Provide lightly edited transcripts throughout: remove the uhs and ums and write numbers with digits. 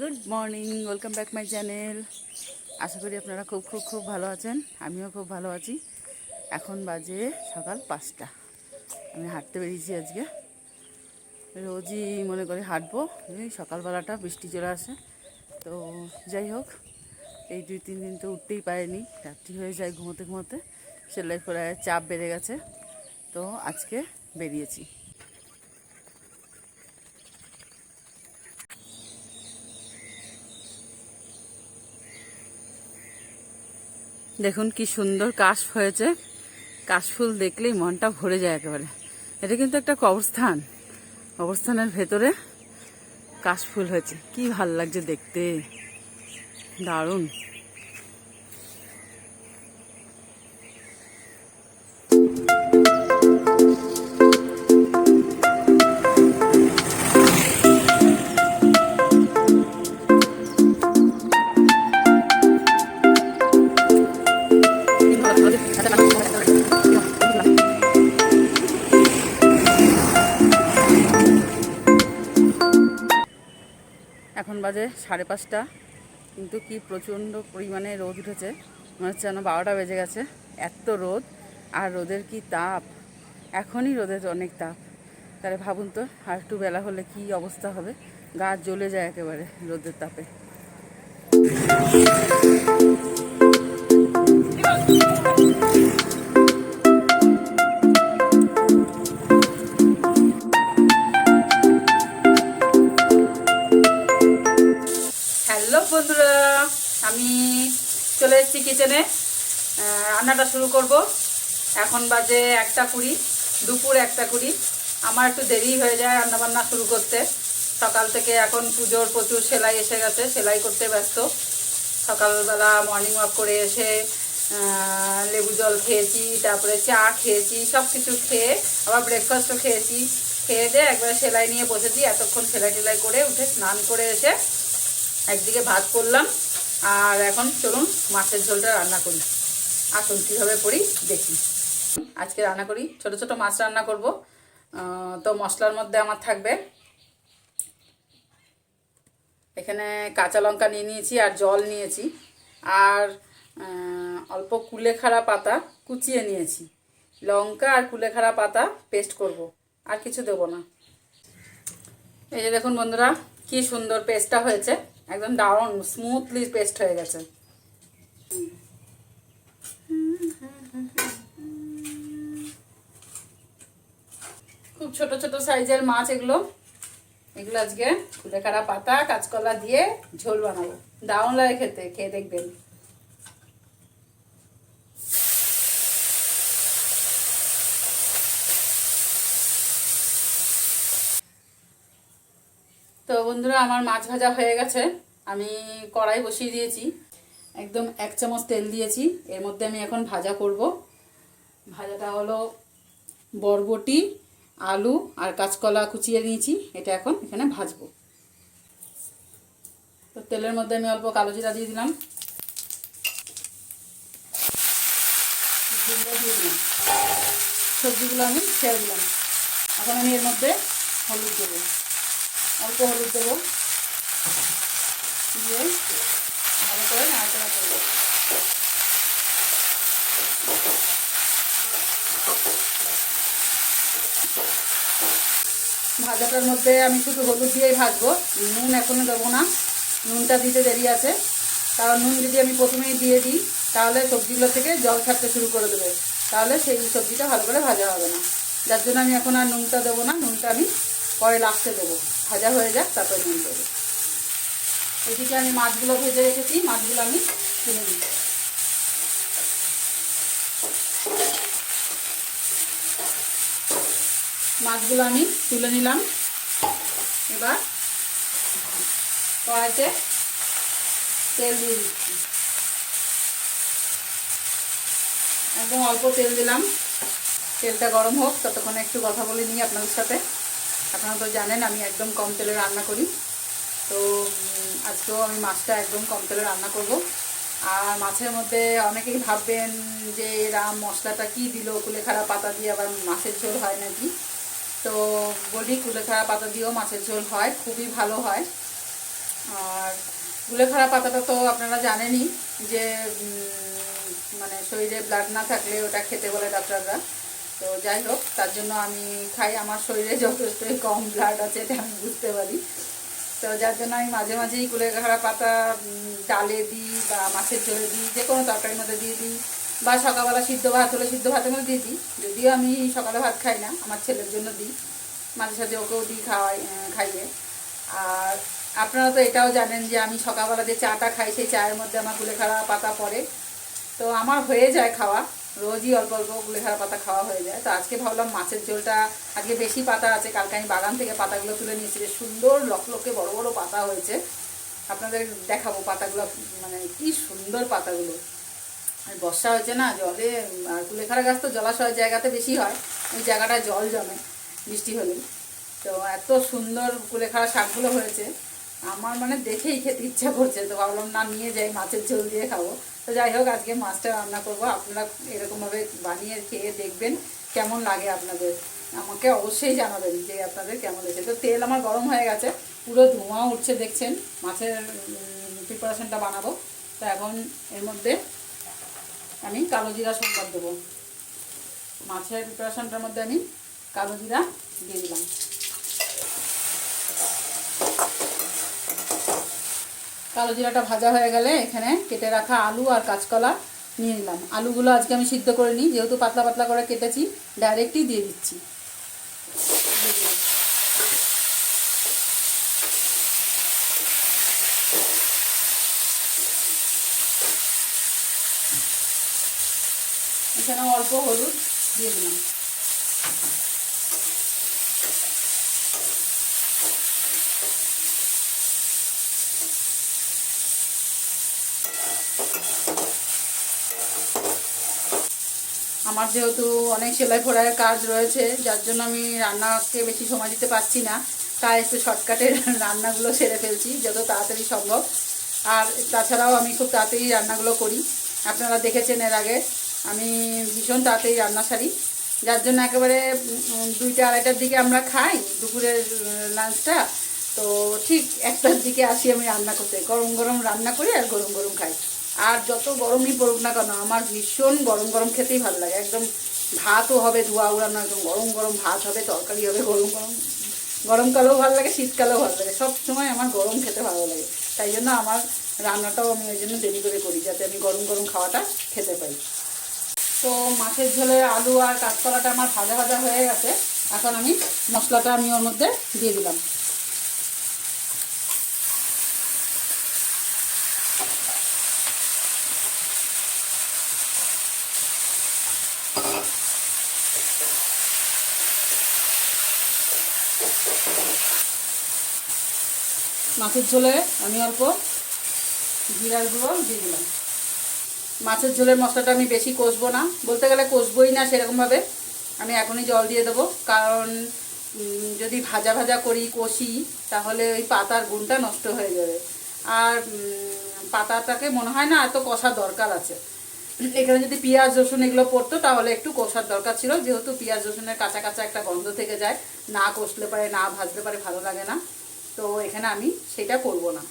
Good morning, welcome back my channel. আশা করি আপনারা খুব খুব খুব ভালো আছেন। আমিও খুব ভালো আছি। এখন বাজে সকাল 5টা। আমি হাঁটতে বেরিয়েছি আজকে। রোজই মনে করি হাঁটবো, এই সকালবেলাটা বৃষ্টি চলে আসে। তো যাই হোক, এই 2-3 দিন তো উঠতেই পারিনি, রাত্রি হয়ে যায় ঘুমোতে ঘুমোতে। সেলাই ফেলায় চাপ বেড়ে গেছে, তো আজকে বেরিয়েছি। দেখুন কি সুন্দর কাশ হয়েছে। কাশফুল দেখলেই মনটা ভরে যায় একেবারে। এটা কিন্তু একটা কবরস্থানের ভেতরে কাশফুল হয়েছে। কি ভাল লাগছে দেখতে, দারুণ। এখন বাজে 5:30, কিন্তু কি প্রচণ্ড পরিমাণে রোদ উঠেছে। মনে হচ্ছে যেন 12টা বেজে গেছে, এত রোদ। আর রোদের কি তাপ, এখনই রোদের অনেক তাপ। তাহলে ভাবুন তো, আর একটু বেলা হলে কি অবস্থা হবে। গা জ্বলে যায় একেবারে রোদের তাপে। হ্যালো বন্ধুরা, আমি চলে এসেছি কিচেনে। রান্নাটা শুরু করব। এখন বাজে 1:20, দুপুর 1:20। আমার একটু দেরি হয়ে যায় রান্নাবান্না শুরু করতে। সকাল থেকে এখন পুজোর প্রচুর সেলাই এসে গেছে, সেলাই করতে ব্যস্ত। সকালবেলা মর্নিং ওয়াক করে এসে লেবু জল খেয়েছি, তারপরে চা খেয়েছি, সব কিছু খেয়ে আবার ব্রেকফাস্টও খেয়েছি। খেয়ে দিয়ে একবারে সেলাই নিয়ে বসেছি। এতক্ষণ সেলাই টেলাই করে উঠে স্নান করে এসে একদিকে ভাত করলাম। আর এখন চলুন মাছের ঝোলটা রান্না করি। আসুন কীভাবে করি দেখি। আজকে রান্না করি, ছোট ছোট মাছ রান্না করব। তো মশলার মধ্যে আমার থাকবে, এখানে কাঁচা লঙ্কা নিয়ে নিয়েছি, আর জল নিয়েছি, আর অল্প কুলেখাড়া পাতা কুচিয়ে নিয়েছি। লঙ্কা আর কুলেখাড়া পাতা পেস্ট করব, আর কিছু দেবো না। এই যে দেখুন বন্ধুরা, কি সুন্দর পেস্টটা হয়েছে, একদম দারুণ স্মুথলি পেস্ট হয়ে গেছে। খুব ছোট ছোট সাইজের মাছ এগুলো আজকে কুলেখাড়া পাতা কাঁচকলা দিয়ে ঝোল বানাবো। দারুণ লাগে খেতে, খেয়ে দেখবেন। তো বন্ধুরা, আমার মাছ ভাজা হয়ে গেছে। আমি কড়াই বসিয়ে দিয়েছি, একদম 1 চামচ তেল দিয়েছি। এর মধ্যে আমি এখন ভাজা করব। ভাজাটা হলো বরবটি, আলু আর কাঁচকলা কুচিয়ে নিয়েছি, এটা এখন এখানে ভাজবো। তো তেলের মধ্যে আমি অল্প কালো জিরা দিয়ে দিলাম, সবজিগুলো আমি ছেড়ে দিলাম। এখন আমি এর মধ্যে হলুদ দেবো, অল্প হলুদ দেবো, দিয়ে ভালো করে নাড়াচাড়া করবো। ভাজাটার মধ্যে আমি শুধু হলুদ দিয়েই ভাজবো, নুন এখনও দেবো না। নুনটা দিতে দেরি আছে, কারণ নুন যদি আমি প্রথমেই দিয়ে দিই তাহলে সবজিগুলো থেকে জল ছাড়তে শুরু করে দেবে, তাহলে সেই সবজিটা ভালো করে ভাজা হবে না। যার জন্য আমি এখন আর নুনটা দেবো না, নুনটা আমি পরে লাস্টে দেবো। ভাজা হয়ে যাক, তারপরে নুন দেবো। এদিকে আমি মাছগুলো ভেজে রেখেছি, মাছগুলো আমি তুলে দিই। মাছগুলো আমি তুলে নিলাম। এবার কড়াইতে তেল দিয়ে দিচ্ছি, একদম অল্প তেল দিলাম। তেলটা গরম হোক, ততক্ষণে একটু কথা বলে নিই আপনাদের সাথে। আপনারা তো জানেন আমি একদম কম তেলে রান্না করি। তো আজকেও আমি মাছটা একদম কম তেলে রান্না করব। আর মাছের মধ্যে অনেকেই ভাববেন যে রাম মশলাটা কি দিল, কুলেখাড়া পাতা দিয়ে আবার মাছের ঝোল হয় নাকি। তো বলি, কুলেখাড়া পাতা দিয়েও মাছের ঝোল হয়, খুবই ভালো হয়। আর কুলেখাড়া পাতাটা তো আপনারা জানেনই যে মানে শরীরে ব্লাড না থাকলে ওটা খেতে বলে ডাক্তাররা। তো যাই হোক, তার জন্য আমি খাই। আমার শরীরে যথেষ্টই কম ব্লাড আছে, এটা আমি বুঝতে পারি। তো যার জন্য আমি মাঝে মাঝেই কুলেখাড়া পাতা ডালে দিই বা মাছের ঝোলে দিই, যে কোনো তরকারির মধ্যে দিয়ে দিই, বা সকালবেলা সিদ্ধ ভাত হলে সিদ্ধ ভাতের মধ্যে দিয়ে দিই। যদিও আমি সকালে ভাত খাই না, আমার ছেলের জন্য দিই, মাঝে সাঝে ওকেও দিই খাইয়ে। আর আপনারা তো এটাও জানেন যে আমি সকালবেলা যে চাটা খাই সেই চায়ের মধ্যে আমার কুলেখাড়া পাতা পড়ে। তো আমার হয়ে যায় খাওয়া, রোজই অল্প অল্প কুলেখাড়া পাতা খাওয়া হয়ে যায়। তো আজকে ভাবলাম মাছের ঝোলটা, আজকে বেশি পাতা আছে, কালকে আমি বাগান থেকে পাতাগুলো তুলে নিয়েছি, বেশ সুন্দর লকলকে বড় বড় পাতা হয়েছে। আপনাদের দেখাবো পাতাগুলো, মানে কি সুন্দর পাতাগুলো। আর বর্ষা হয়েছে না, জলে, আর কুলেখাড়া গাছ তো জলাশয়ের জায়গাতে বেশি হয়, ওই জায়গাটায় জল জমে বৃষ্টি হলেই। তো এত সুন্দর কুলেখাড়া শাকগুলো হয়েছে, আমার মানে দেখেই খেতে ইচ্ছা করছে। তো ভাবলাম না, নিয়ে যাই, মাছের ঝোল দিয়ে খাবো। তো যাই হোক, আজকে মাছটা রান্না করবো। আপনারা এরকমভাবে বানিয়ে খেয়ে দেখবেন কেমন লাগে আপনাদের, আমাকে অবশ্যই জানাবেন যে আপনাদের কেমন লেগেছে। তো তেল আমার গরম হয়ে গেছে, পুরো ধোঁয়া উঠছে দেখছেন। মাছের প্রিপারেশনটা বানাবো। তো এখন এর মধ্যে আমি কালো জিরা সম্বাদ দেবো। মাছের প্রিপারেশনটার মধ্যে আমি কালো জিরা দিয়ে দিলাম। কালো জিরাটা ভাজা হয়ে গেলে এখানে কেটে রাখা আলু আর কাঁচকলা নিয়ে নিলাম। আলুগুলো আজকে আমি সিদ্ধ করে নিই, যেহেতু পাতলা পাতলা করে কেটেছি, ডাইরেক্টই দিয়ে দিচ্ছি। এখানে অল্প হলুদ দিয়ে দিলাম। আমার যেহেতু অনেক সেলাই ফোড়াইয়ের কাজ রয়েছে, যার জন্য আমি রান্নাকে বেশি সময় দিতে পারছি না, তাই একটু শর্টকাটের রান্নাগুলো সেরে ফেলছি যত তাড়াতাড়ি সম্ভব। আর তাছাড়াও আমি খুব তাড়াতাড়ি রান্নাগুলো করি, আপনারা দেখেছেন এর আগে আমি ভীষণ তাড়াতাড়ি রান্না সারি। যার জন্য একেবারে 2টা 2:30টার দিকে আমরা খাই দুপুরের লাঞ্চটা। তো ঠিক 1টার দিকে আসি আমি রান্না করতে, গরম গরম রান্না করি আর গরম গরম খাই। আর যত গরমই পড়ুক না কেন, আমার ভীষণ গরম গরম খেতেই ভালো লাগে। একদম ভাতও হবে ধোয়া উড়ানো, একদম গরম গরম ভাত হবে, তরকারি হবে গরম গরম। গরমকালেও ভালো লাগে, শীতকালেও ভালো লাগে, সব সময় আমার গরম খেতে ভালো লাগে। তাই জন্য আমার রান্নাটাও আমি ওই জন্য দেরি করে করি, যাতে আমি গরম গরম খাওয়াটা খেতে পাই। তো মাছের ঝোলে আলু আর কাঁচকলাটা আমার ভাজা ভাজা হয়ে গেছে। এখন আমি মশলাটা আমি ওর মধ্যে দিয়ে দিলাম। মাছের ঝোলে আমি অল্প জিরার গুঁড়ো দিয়ে দিলাম। মাছের ঝোলের মশলাটা আমি বেশি কষবো না, বলতে গেলে কষবই না সেরকমভাবে। আমি এখনই জল দিয়ে দেবো, কারণ যদি ভাজা ভাজা করি কষি, তাহলে ওই পাতার গুণটা নষ্ট হয়ে যাবে। আর পাতাটাকে মনে হয় না এত কষার দরকার আছে। এখানে যদি পেঁয়াজ রসুন এগুলো পড়তো তাহলে একটু কষার দরকার ছিল, যেহেতু পেঁয়াজ রসুনের কাঁচা কাঁচা একটা গন্ধ থেকে যায়, না কষলে পারে না ভাজলে পারে ভালো লাগে না। তো এখানে আমি সেটা করব না।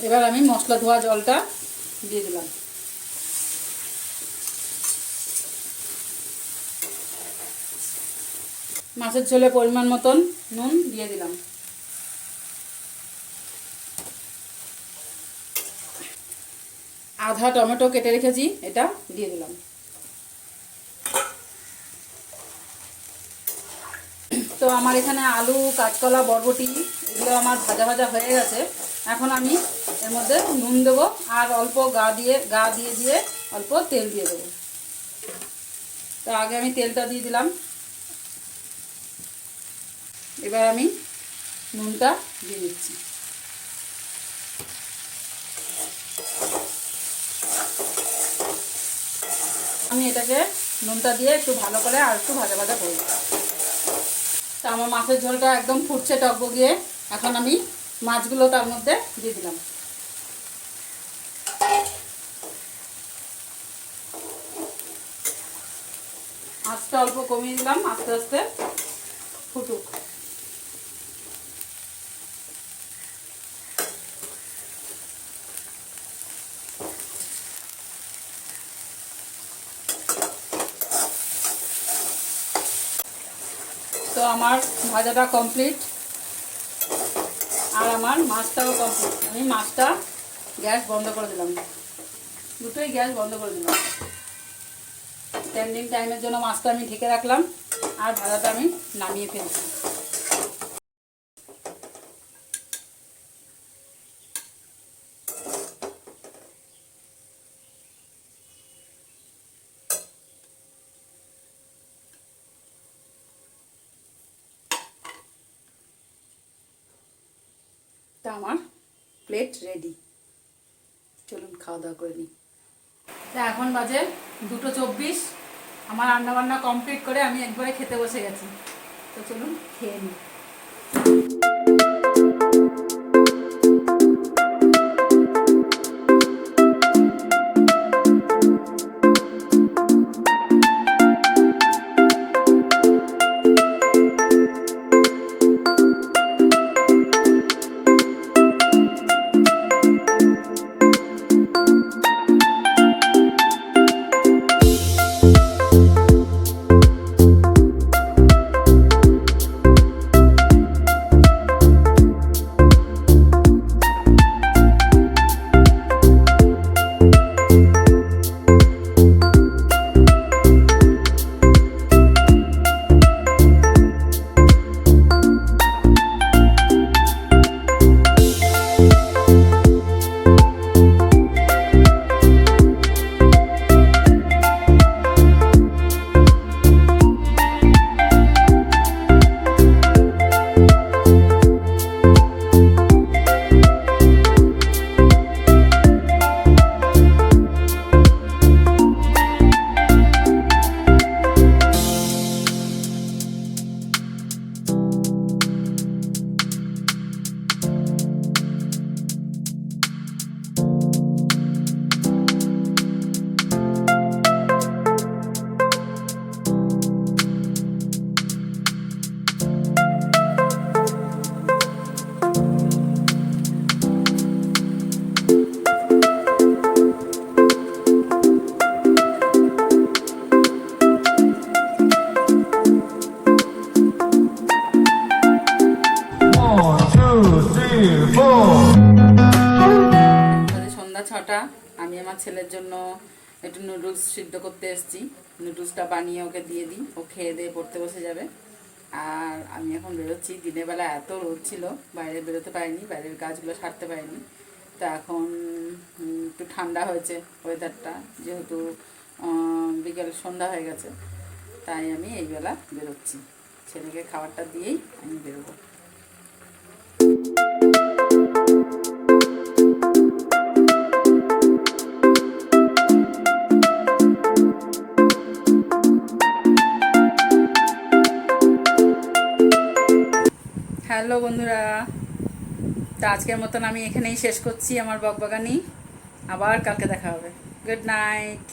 এবার আমি মশলা ধোয়া জলটা দিয়ে দিলাম। মাছের ঝোলে পরিমাণ মতন নুন দিয়ে দিলাম। আধা টমেটো কেটে রেখেছি, এটা দিয়ে দিলাম। তো আমার এখানে আলু কাঁচকলা বরবটি এগুলো আমার ভাজা ভাজা হয়ে গেছে। এখন আমি এর মধ্যে নুন দেবো আর অল্প গা দিয়ে দিয়ে অল্প তেল দিয়ে দেবো। তো আগে আমি তেলটা দিয়ে দিলাম, এবার আমি নুনটা দিয়ে দিচ্ছি। আমি এটাকে নুনটা দিয়ে একটু ভালো করে আর একটু ভাজা ভাজা করব। তা আমার মাছের ঝোলটা একদম ফুটছে টকবগিয়ে। এখন আমি মাছগুলো তার মধ্যে দিয়ে দিলাম। আঁচটা অল্প কমিয়ে দিলাম, আস্তে আস্তে ফুটুক। তো আমার ভাজাটা কমপ্লিট আর আমার মাছটাও কমপ্লিট। আমি মাছটা গ্যাস বন্ধ করে দিলাম, দুটোই গ্যাস বন্ধ করে দিলাম। স্ট্যান্ডিং টাইমের জন্য মাছটা আমি ঢেকে রাখলাম আর ভাজাটা আমি নামিয়ে ফেলছি। তা আমার প্লেট রেডি, চলুন খাওয়া দাওয়া করে নিই। তা এখন বাজে 2:24। আমার রান্নাবান্না কমপ্লিট করে আমি একবারে খেতে বসে গেছি। তো চলুন খেয়ে নিই। সন্ধ্যা 6টা। আমি আমার ছেলের জন্য একটু নুডলস সিদ্ধ করতে এসেছি। নুডলসটা বানিয়ে ওকে দিয়ে দিই, ও খেয়ে দিয়ে পড়তে বসে যাবে। আর আমি এখন বেরোচ্ছি। দিনের বেলা এত রোদ ছিল, বাইরে বেরোতে পারিনি, বাইরের কাজগুলো সারতে পারিনি। তো এখন একটু ঠান্ডা হয়েছে ওয়েদারটা, যেহেতু বিকেল সন্ধ্যা হয়ে গেছে, তাই আমি এই বেলা বেরোচ্ছি। ছেলেকে খাবারটা দিয়েই আমি বেরোবো। হ্যালো বন্ধুরা, তো আজকের মতন আমি এখানেই শেষ করছি আমার বকবাগানি। আবার কালকে দেখা হবে। Good night.